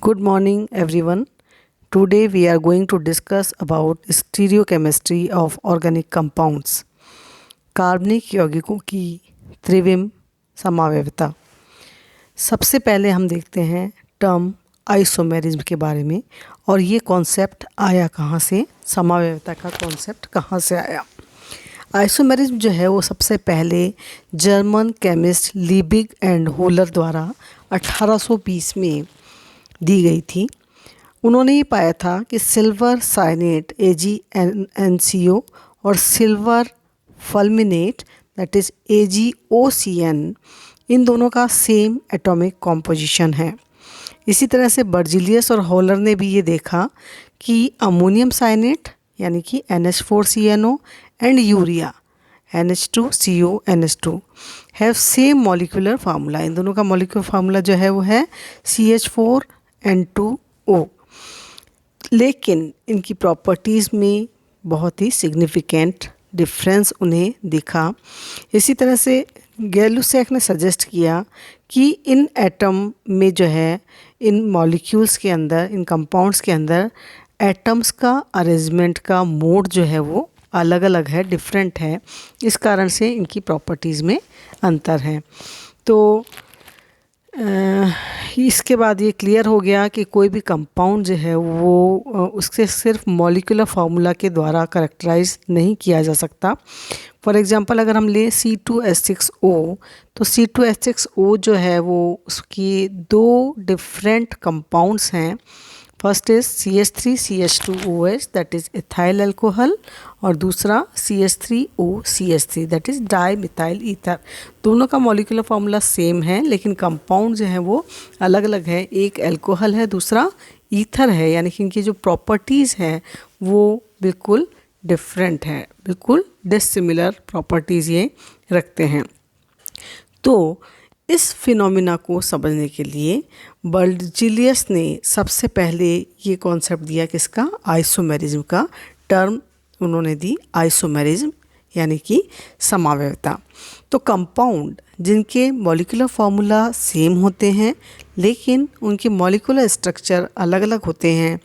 Good morning everyone. Today we are going to discuss about stereochemistry of organic compounds. कार्बनिक यौगिकों की त्रिविम समावयवता। सबसे पहले हम देखते हैं टर्म आइसोमेरिज्म के बारे में और ये कॉन्सेप्ट आया कहाँ से, समावयवता का कॉन्सेप्ट कहाँ से आया। आइसोमेरिज्म जो है वो सबसे पहले जर्मन केमिस्ट लीबिग एंड होलर द्वारा 1820 में दी गई थी। उन्होंने ये पाया था कि सिल्वर साइनेट AgNCO और सिल्वर फल्मिनेट दैट इज़ AgOCN इन दोनों का सेम एटॉमिक कॉम्पोजिशन है। इसी तरह से बर्जिलियस और हॉलर ने भी ये देखा कि अमोनियम साइनेट यानी कि NH4CNO and urea NH2CONH2 have same molecular formula. इन दोनों का मॉलिक्यूलर फार्मूला जो है वो है CH4N2O, लेकिन इनकी प्रॉपर्टीज़ में बहुत ही सिग्निफिकेंट डिफरेंस उन्हें दिखा। इसी तरह से गैलुसैक ने सजेस्ट किया कि इन एटम में जो है, इन मॉलिक्यूल्स के अंदर, इन कंपाउंड्स के अंदर एटम्स का अरेंजमेंट का मोड जो है वो अलग अलग है, डिफरेंट है। इस कारण से इनकी प्रॉपर्टीज़ में अंतर है। तो इसके बाद ये क्लियर हो गया कि कोई भी कंपाउंड जो है वो उससे सिर्फ मॉलिक्यूलर फार्मूला के द्वारा करेक्टराइज नहीं किया जा सकता। फॉर एग्जांपल अगर हम लें C2H6O, तो C2H6O जो है वो उसकी दो डिफरेंट कंपाउंड्स हैं। First is CH3CH2OH that is ethyl alcohol और दूसरा CH3OCH3 that is di methyl ether. दोनों का मॉलिक्यूलर फार्मूला सेम है लेकिन कंपाउंड जो है वो अलग अलग है। एक अल्कोहल है, दूसरा ईथर है, यानी कि इनकी जो प्रॉपर्टीज़ हैं वो बिल्कुल डिफरेंट है, बिल्कुल डिसिमिलर प्रॉपर्टीज़ ये रखते हैं। तो इस फिनोमिना को समझने के लिए बर्जिलियस ने सबसे पहले ये कॉन्सेप्ट दिया किसका, आइसोमेरिज्म का। टर्म उन्होंने दी आइसोमेरिज्म यानी कि समावयवता। तो कंपाउंड जिनके मॉलिक्यूलर फार्मूला सेम होते हैं लेकिन उनके मॉलिक्यूलर स्ट्रक्चर अलग अलग होते हैं,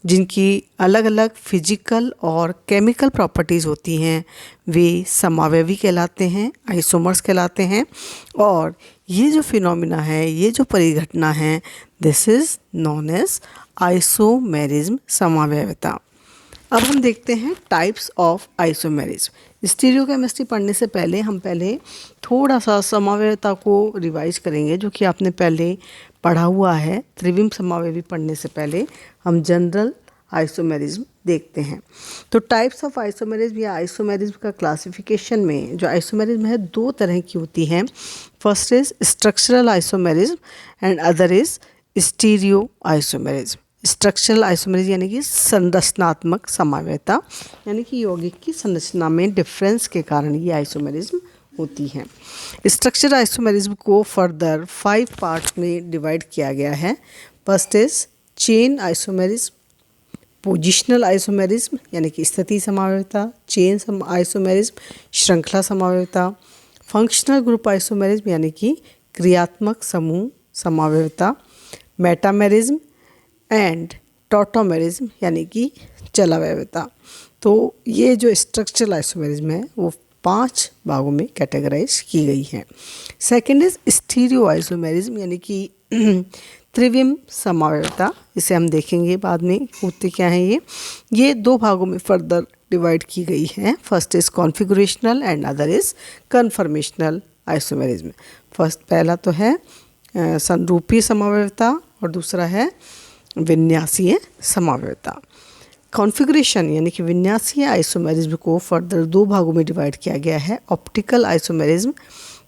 जिनकी अलग अलग फिजिकल और केमिकल प्रॉपर्टीज़ होती हैं, वे समावयवी कहलाते हैं, आइसोमर्स कहलाते हैं। और ये जो फिनोमिना है, ये जो परिघटना है, this is known as isomerism, समावयवता। अब हम देखते हैं टाइप्स ऑफ आइसोमेरिज्म। स्टीरियोकेमिस्ट्री पढ़ने से पहले हम थोड़ा सा समावयवता को रिवाइज करेंगे, जो कि आपने पहले पढ़ा हुआ है। त्रिविम समावयवी पढ़ने से पहले हम जनरल आइसोमेरिज्म देखते हैं। तो टाइप्स ऑफ आइसोमेरिज्म या आइसोमेरिज्म का क्लासिफिकेशन में जो आइसोमेरिज्म है दो तरह की होती हैं। First is structural isomerism and other is stereo isomerism. Structural isomerism यानी कि संरचनात्मक समावयवता, यानी कि यौगिक की संरचना में डिफरेंस के कारण ये आइसोमेरिज्म होती हैं। स्ट्रक्चरल आइसोमेरिज्म को फर्दर 5 पार्ट्स में डिवाइड किया गया है। First is chain isomerism, positional isomerism यानी कि स्थिति समावयवता, चेन आइसोमेरिज्म श्रृंखला समावयवता, फंक्शनल ग्रुप आइसोमेरिज्म यानी कि क्रियात्मक समूह समावयवता, मेटामेरिज्म एंड टॉटोमेरिज्म यानी कि चलावयवता। तो ये जो स्ट्रक्चरल आइसोमेरिज्म है वो 5 भागों में कैटेगराइज की गई है। सेकेंड इज स्टीरियो आइसोमेरिज्म यानी कि त्रिविम समावयवता, इसे हम देखेंगे बाद में होते क्या है। ये 2 भागों में फर्दर डिवाइड की गई है। First is configurational and other is conformational isomerism. First पहला तो है संरूपीय समावयवता और दूसरा है विन्यासीय समावयवता। कॉन्फ़िगरेशन यानी कि विन्यासीय आइसोमेरिज्म को फर्दर 2 भागों में डिवाइड किया गया है। ऑप्टिकल आइसोमेरिज्म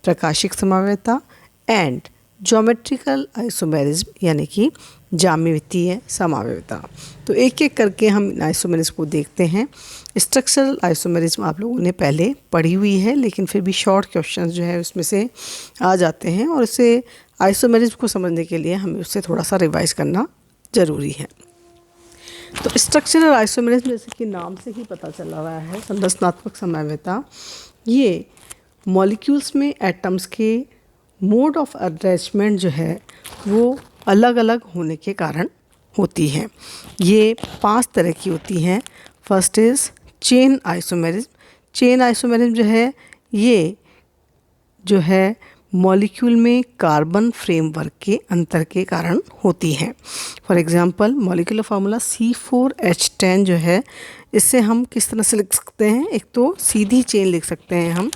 प्रकाशिक समावयवता एंड ज्योमेट्रिकल आइसोमेरिज्म यानी कि ज्यामितीय समावयवता। तो एक एक करके हम इन आइसोमेरिज्म को देखते हैं। स्ट्रक्चरल आइसोमेरिज्म आप लोगों ने पहले पढ़ी हुई है, लेकिन फिर भी शॉर्ट क्वेश्चंस जो है उसमें से आ जाते हैं और इसे आइसोमेरिज्म को समझने के लिए हमें उससे थोड़ा सा रिवाइज करना ज़रूरी है। तो स्ट्रक्चरल आइसोमेरिज्म जैसे कि नाम से ही पता चल रहा है, संरचनात्मक समावयवता, ये मॉलिक्यूल्स में एटम्स के मोड ऑफ अटैचमेंट जो है वो अलग अलग होने के कारण होती हैं। ये 5 तरह की होती हैं। First is chain isomerism. Chain isomerism जो है ये जो है मॉलिक्यूल में कार्बन फ्रेमवर्क के अंतर के कारण होती हैं। For example molecular formula C4H10 जो है, इससे हम किस तरह से लिख सकते हैं? एक तो सीधी चेन लिख सकते हैं हम,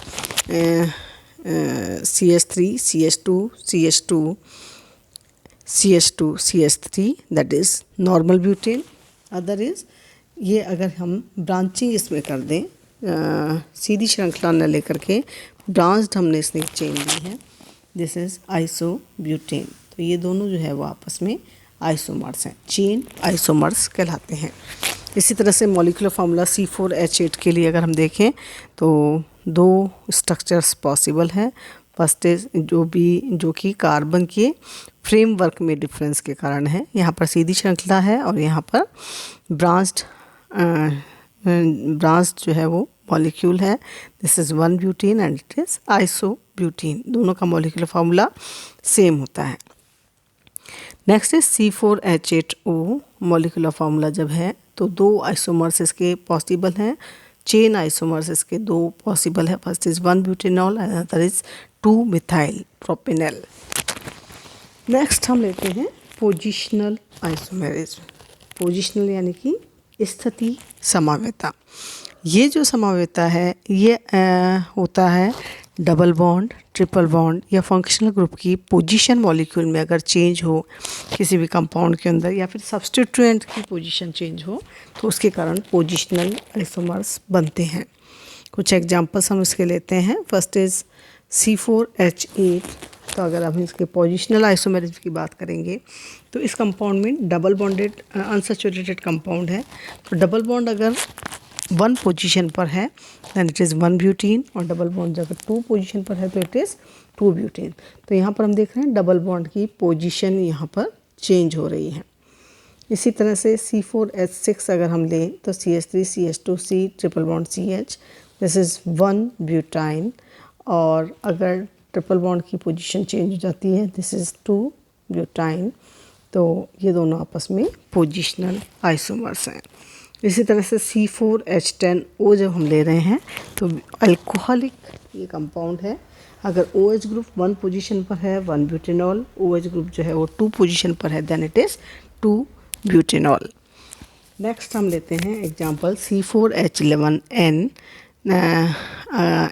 CH3 CH2 CH2 CH2 CH3, that is normal butane. Other is ये अगर हम ब्रांचिंग इसमें कर दें, सीधी श्रृंखला न लेकर के ब्रांच्ड हमने इसमें चेन ली है, दिस इज़ आइसोब्यूटेन। तो ये दोनों जो है वो आपस में आइसोमर्स हैं, चेन आइसोमर्स कहलाते हैं। इसी तरह से मॉलिक्यूलर फार्मूला C4H8 के लिए अगर हम देखें तो 2 स्ट्रक्चर्स पॉसिबल हैं। फर्स्ट इज जो कि कार्बन के फ्रेमवर्क में डिफरेंस के कारण है। यहाँ पर सीधी श्रृंखला है और यहाँ पर ब्रांच्ड जो है वो मॉलिक्यूल है। This is 1 butane and it is isobutane. दोनों का मॉलिक्यूलर फार्मूला सेम होता है। Next is C4H8O। Molecular formula जब है तो 2 आइसोमर्स इसके पॉसिबल हैं, चेन आइसोमर्स इसके 2 पॉसिबल है। First is 1 butanol and other is 2 methyl propanol. Next हम लेते हैं पोजिशनल आइसोमेरिज्म। पोजिशनल यानी कि स्थिति समावेता। ये जो समावेता है ये होता है डबल बॉन्ड, ट्रिपल बॉन्ड या फंक्शनल ग्रुप की पोजीशन मॉलिक्यूल में अगर चेंज हो किसी भी कंपाउंड के अंदर, या फिर सब्स्टिट्यूएंट की पोजीशन चेंज हो, तो उसके कारण पोजिशनल आइसोमर्स बनते हैं। कुछ एग्जांपल्स हम इसके लेते हैं। First is C4H8। तो अगर हम इसके पोजिशनल आइसोमेरिज्म की बात करेंगे तो इस कंपाउंड में डबल बॉन्डेड अनसैचुरेटेड कंपाउंड है। तो डबल बॉन्ड अगर 1 पोजीशन पर है दैन इट इज़ 1 ब्यूटेन, और डबल बॉन्ड अगर 2 पोजीशन पर है तो इट इज़ 2 ब्यूटेन। तो यहाँ पर हम देख रहे हैं डबल बॉन्ड की पोजीशन यहाँ पर चेंज हो रही है। इसी तरह से C4H6 अगर हम लें तो CH3 CH2 C triple bond CH, this is 1 butyne, और अगर ट्रिपल बॉन्ड की पोजीशन चेंज हो जाती है, दिस इज़ 2 ब्यूटाइन। तो ये दोनों आपस में पोजिशनल आइसोमर्स हैं। इसी तरह से C4H10O जब हम ले रहे हैं तो अल्कोहलिक ये कंपाउंड है। अगर OH ग्रुप 1 पोजीशन पर है 1 ब्यूटेनॉल, OH ग्रुप जो है वो 2 पोजीशन पर है, then it is 2 butanol. Next हम लेते हैं एग्जांपल C4H11N,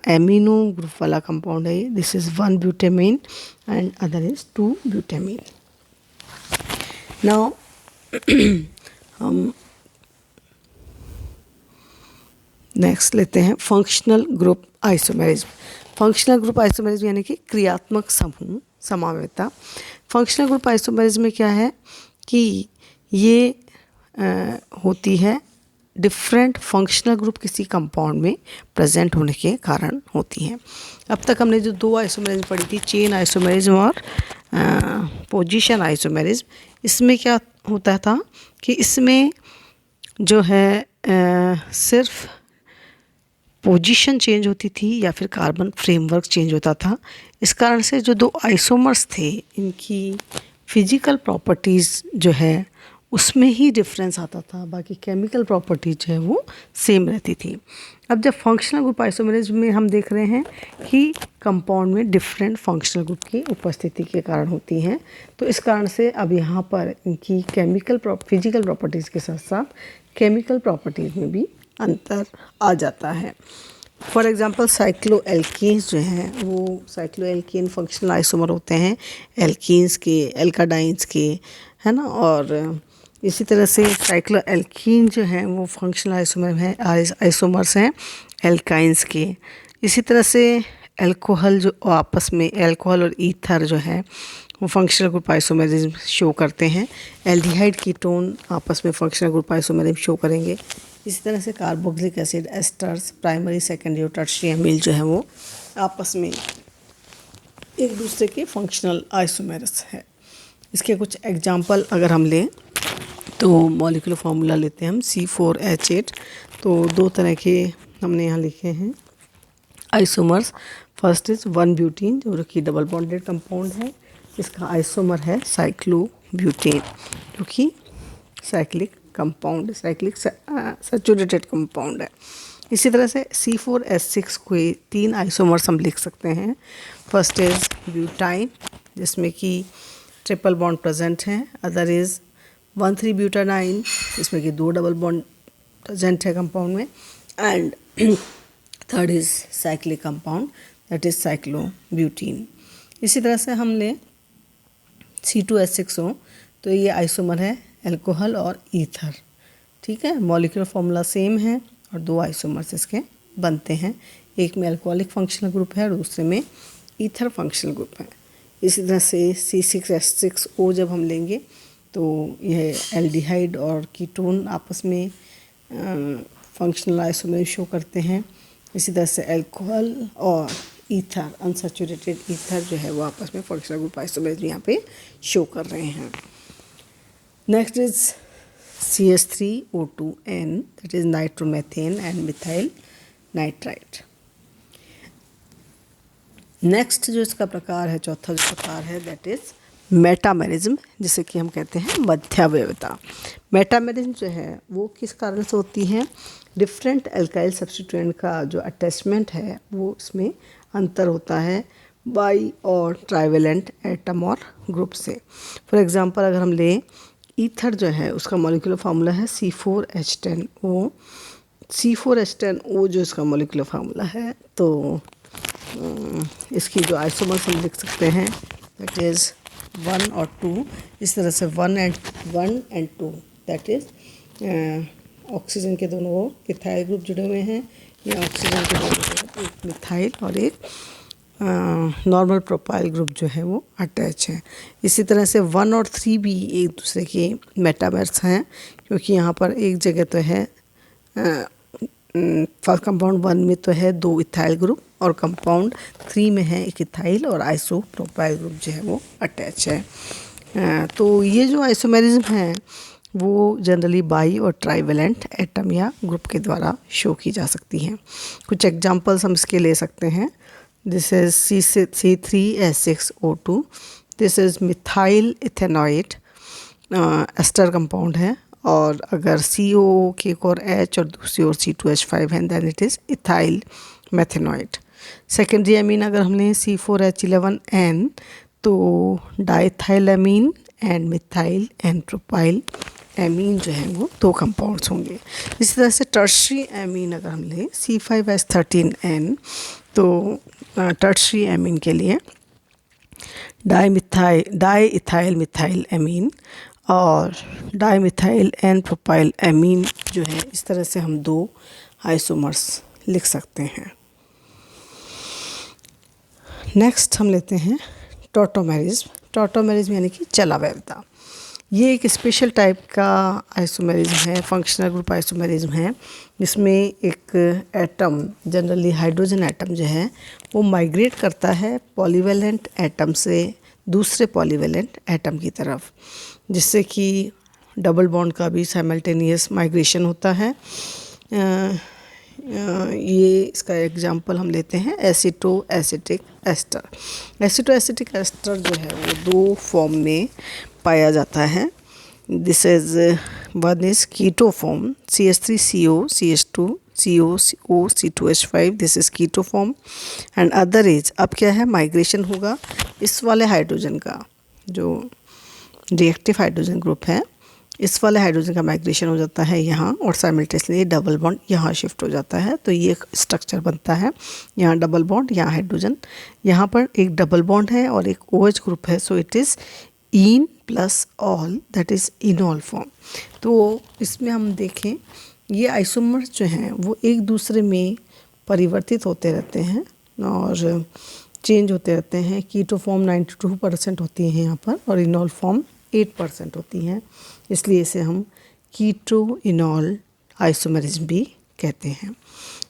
एमिनो ग्रुप वाला कंपाउंड है। This is 1 butamine and other is 2 butamine. Now हम नेक्स्ट लेते हैं functional group isomerism. Functional group isomerism यानी कि क्रियात्मक समूह समावेता। फंक्शनल ग्रुप आइसोमेरिज्म में क्या है कि ये होती है डिफरेंट फंक्शनल ग्रुप किसी कंपाउंड में प्रेजेंट होने के कारण होती हैं। अब तक हमने जो 2 आइसोमेरिज्म पढ़ी थी, चेन आइसोमेरिज्म और पोजीशन आइसोमेरिज्म, इसमें क्या होता था कि इसमें जो है सिर्फ पोजीशन चेंज होती थी या फिर कार्बन फ्रेमवर्क चेंज होता था। इस कारण से जो 2 आइसोमर्स थे इनकी फिजिकल प्रॉपर्टीज़ जो है उसमें ही डिफरेंस आता था, बाकी केमिकल प्रॉपर्टीज जो है वो सेम रहती थी। अब जब फंक्शनल ग्रुप आइसोमेरिज्म में हम देख रहे हैं कि कंपाउंड में डिफरेंट फंक्शनल ग्रुप की उपस्थिति के कारण होती हैं, तो इस कारण से अब यहाँ पर इनकी फिजिकल प्रॉपर्टीज़ के साथ साथ केमिकल प्रॉपर्टीज़ में भी अंतर आ जाता है। फॉर एग्ज़ाम्पल साइक्लोएल्कीन्स जो हैं वो साइक्लोएल्कीन फंक्शनल आइसोमर होते हैं एल्कीन्स के, एल्काडाइंस के, है ना। और इसी तरह से साइक्लोएल्कीन जो हैं वो फंक्शनल आइसोमर हैं, आइसोमर्स हैं एल्काइंस के। इसी तरह से अल्कोहल जो आपस में अल्कोहल और ईथर जो है वो फंक्शनल ग्रुप आइसोमेरिज्म शो करते हैं। एल्डिहाइड कीटोन आपस में फंक्शनल ग्रुप आइसोमेरिज्म शो करेंगे। इसी तरह से carboxylic acid asters, primary secondary और टर्शियरी अमील जो है वो आपस में एक दूसरे के फंक्शनल आइसोमेर्स है। इसके कुछ एग्जांपल अगर हम लें तो मॉलिक्यूलर फार्मूला लेते हैं हम C4H8। तो 2 तरह के हमने यहाँ लिखे हैं आइसोमर्स। फर्स्ट इज़ 1 ब्यूटीन जो कि डबल बॉन्डेड कंपाउंड है, इसका आइसोमर है साइक्लोब्यूटेन, जो कि cyclic compound, cyclic saturated compound है। इसी तरह से C4H6 के 3 आइसोमर्स हम लिख सकते हैं। फर्स्ट इज़ ब्यूटाइन, जिसमें कि ट्रिपल बॉन्ड प्रेजेंट है। अदर इज़ 1,3-ब्यूटानाइन, जिसमें कि 2 डबल बॉन्ड प्रेजेंट है कंपाउंड में। And third is cyclic compound, that is cyclobutene. इसी तरह से हम लें C2H6O, तो ये आइसोमर है अल्कोहल और ईथर। ठीक है, मॉलिक्यूलर फॉर्मूला सेम है और 2 आइसोमर्स इसके बनते हैं। एक में अल्कोहलिक फंक्शनल ग्रुप है और दूसरे में ईथर फंक्शनल ग्रुप है। इसी तरह से C6H6O जब हम लेंगे तो यह एल्डिहाइड और कीटोन आपस में फंक्शनल आइसोमर शो करते हैं। इसी तरह से अल्कोहल और ईथर, अनसैचुरेटेड ईथर जो है वो आपस में फंक्शनल ग्रुप आइसोमर यहाँ पे शो कर रहे हैं। Next is CH3O2N, that is nitromethane and methyl nitrite। Next जो इसका प्रकार है, चौथा जो प्रकार है, दैट इज मेटामेरिज्म, जिसे कि हम कहते हैं मध्यावयवता। मेटामेरिज्म जो है वो किस कारण से होती है? डिफरेंट एल्काइल सब्स्टिट्यूएंट का जो अटैचमेंट है वो इसमें अंतर होता है बाई और ट्राइवेलेंट एटम और ग्रुप से। फॉर एग्जांपल अगर हम लें ईथर जो है उसका मॉलिक्यूलर फार्मूला है C4H10O। C4H10O जो इसका मॉलिक्यूलर फार्मूला है, तो इसकी जो आइसोमर्स हम लिख सकते हैं दैट इज़ 1 और 2। इस तरह से 1 एंड 2 दैट इज़ ऑक्सीजन के दोनों इथाइल ग्रुप जुड़े हुए हैं, या ऑक्सीजन के दोनों एक मिथाइल और एक नॉर्मल प्रोपाइल ग्रुप जो है वो अटैच है। इसी तरह से 1 और 3 भी एक दूसरे के मेटामर्स हैं, क्योंकि यहाँ पर एक जगह तो है फर्स्ट कंपाउंड 1 में तो है 2 इथाइल ग्रुप और कंपाउंड 3 में है एक इथाइल और आइसोप्रोपाइल ग्रुप जो है वो अटैच है। तो ये जो आइसोमेरिज्म है वो जनरली बाई और ट्राइवेलेंट एटम या ग्रुप के द्वारा शो की जा सकती हैं। कुछ एग्जांपल्स हम इसके ले सकते हैं। This is C3H6O2, this is methyl ethanoate, ester compound है। और अगर CO की एक और H और दूसरी ओर C2H5 है, then it is ethyl methanoate. Secondary amine अगर हमने C4H11N, तो diethyl amine and methyl and propyl amine जो है वो 2 कंपाउंड्स होंगे। इसी तरह से टर्शरी एमीन अगर हम लें C5H13N, तो टर्शरी एमीन के लिए डाईइथाइल मिथाइल एमीन और डाईमिथाइल एन प्रोपाइल एमीन जो है, इस तरह से हम 2 आइसोमर्स लिख सकते हैं। नेक्स्ट हम लेते हैं टॉटोमेरिज्म। टॉटोमेरिज्म यानी कि चलावयवता। ये एक स्पेशल टाइप का आइसोमेरिज्म है, फंक्शनल ग्रुप आइसोमेरिज्म है, जिसमें एक एटम, जनरली हाइड्रोजन एटम जो है वो माइग्रेट करता है पॉलीवेलेंट एटम से दूसरे पॉलीवेलेंट एटम की तरफ, जिससे कि डबल बॉन्ड का भी साइमल्टेनियस माइग्रेशन होता है। ये इसका एग्जांपल हम लेते हैं aceto acetic ester. Aceto acetic ester जो है वो 2 फॉर्म में पाया जाता है। This is one is keto form CH3CO CH2 CO C2H5, this is keto form. And other is, अब क्या है, माइग्रेशन होगा इस वाले हाइड्रोजन का, जो रिएक्टिव हाइड्रोजन ग्रुप है, इस वाले हाइड्रोजन का माइग्रेशन हो जाता है यहाँ, और साइमल्टेनियसली डबल बॉन्ड यहाँ शिफ्ट हो जाता है। तो ये स्ट्रक्चर बनता है, यहाँ डबल बॉन्ड, यहाँ हाइड्रोजन, यहाँ पर एक डबल बॉन्ड है और एक OH ग्रुप है। So it is in plus all, that is इनॉल form. तो इसमें हम देखें ये आइसोमर्स जो हैं वो एक दूसरे में परिवर्तित होते रहते हैं और चेंज होते रहते हैं। कीटो फॉर्म 92% होती हैं यहाँ पर और इनॉल फॉर्म 8% होती हैं, इसलिए इसे हम कीटो इनॉल आइसोमेरिज्म भी कहते हैं।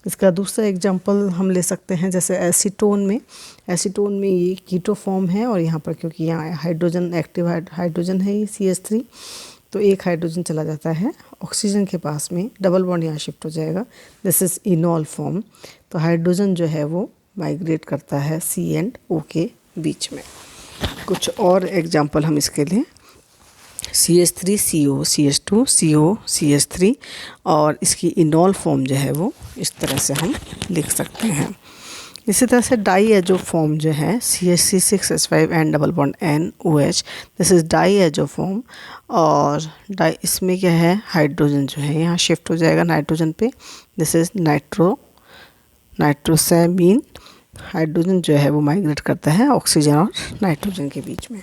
इसका दूसरा एग्जांपल हम ले सकते हैं, जैसे एसीटोन में ये कीटो फॉर्म है और यहाँ पर क्योंकि यहाँ हाइड्रोजन, एक्टिव हाइड्रोजन है, ये CH3, तो एक हाइड्रोजन चला जाता है ऑक्सीजन के पास में, डबल बॉन्ड यहाँ शिफ्ट हो जाएगा, दिस इज़ इनॉल फॉर्म। तो हाइड्रोजन जो है वो माइग्रेट करता है C एंड O के बीच में। कुछ और एग्जांपल हम इसके लिए CH3CO CH2 CO CH3 और इसकी इनॉल फॉर्म जो है वो इस तरह से हम लिख सकते हैं। इसी तरह से डाई एजो फॉर्म जो है CH6SH5 and double bond NOH, this is diazo form. और डाई इसमें क्या है, हाइड्रोजन जो है यहाँ शिफ्ट हो जाएगा नाइट्रोजन पे, दिस इज़ नाइट्रोसैमीन। हाइड्रोजन जो है वो माइग्रेट करता है ऑक्सीजन और नाइट्रोजन के बीच में।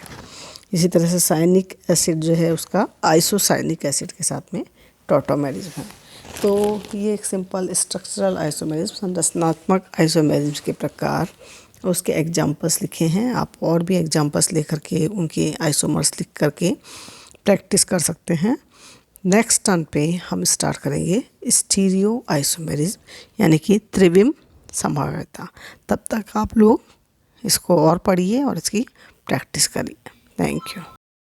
इसी तरह से साइनिक एसिड जो है उसका आइसोसाइनिक एसिड के साथ में टॉटोमेरिज्म है। तो ये एक सिंपल स्ट्रक्चरल आइसोमेरिज्म, संरचनात्मक आइसोमेरिज्म के प्रकार, उसके एग्जांपल्स लिखे हैं। आप और भी एग्जांपल्स लेकर के उनके आइसोमर्स लिख करके प्रैक्टिस कर सकते हैं। नेक्स्ट टर्न पे हम स्टार्ट करेंगे स्टीरियो आइसोमेरिज्म, यानी कि त्रिविम संभाव्यता। तब तक आप लोग इसको और पढ़िए और इसकी प्रैक्टिस करिए। Thank you.